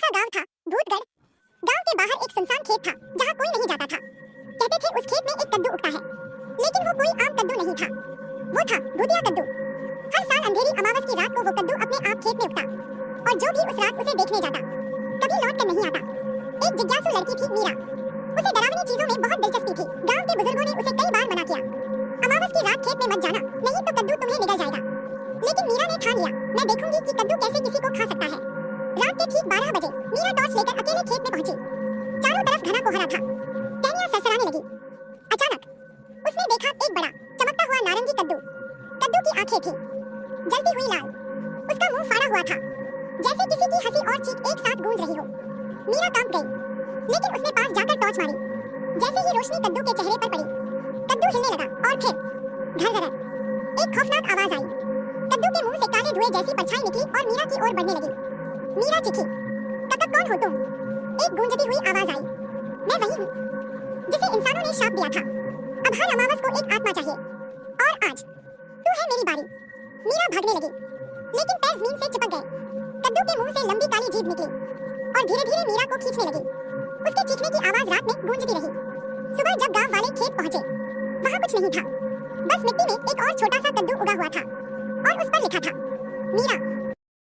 सा गांव था, भूतगढ़। गांव के बाहर एक सुनसान खेत था जहां कोई नहीं जाता था। कहते थे उस खेत में एक कद्दू उगता है, लेकिन वो कोई आम कद्दू नहीं था, वो था भूतिया कद्दू। हर साल अंधेरी अमावस की रात को वो कद्दू अपने आप खेत में उगता और जो भी उस रात उसे देखने जाता कभी लौट कर नहीं आता। एक जिज्ञासु लड़की थी मीरा, उसे डरावनी चीजों में बहुत दिलचस्पी थी। गांव के बुजुर्गों ने उसे कई बार मना किया, अमावस की रात खेत में मत जाना, नहीं तो कद्दू तुम्हें निगल जाएगा। लेकिन मीरा ने ठान लिया, मैं देखूंगी कि कद्दू कैसे किसी को खा सकता है। रात के ठीक 12 बजे मीरा टॉर्च लेकर अकेले खेत में पहुंची। चारों तरफ घना कोहरा था, टहनियां सरसराने लगी। अचानक उसने देखा एक बड़ा चमकता हुआ नारंगी कद्दू। कद्दू की आंखें थी जलती हुई लाल, उसका मुंह फाड़ा हुआ था जैसे किसी की हंसी और चीख एक साथ गूंज रही हो। मीरा कांप गई, लेकिन उसने पास जाकर टॉर्च मारी। जैसे ही रोशनी कद्दू के चेहरे पर पड़ी, कद्दू हिलने लगा और फिर धर एक खौफनाक आवाज आई। कद्दू के मुंह से काले धुएं जैसी परछाई निकली और मीरा की ओर बढ़ने लगी। मीरा चीखी, काका कौन हो तुम? एक गूंजती हुई आवाज आई, मैं वही हूँ जिसे इंसानों ने शाप दिया था। अब हर अमावस को एक आत्मा चाहिए और आज तू है मेरी बारी। मीरा भागने लगी, लेकिन पैर जमीन से चिपक गए। कद्दू के मुंह से लंबी काली जीभ निकली और धीरे-धीरे मीरा को खींचने लगी। उसके चीखने की आवाज रात में गूंजती रही। सुबह जब गांव वाले खेत पहुंचे, वहां कुछ नहीं था, बस मिट्टी में एक और छोटा सा कद्दू उगा हुआ था और उस पर लिखा था, मीरा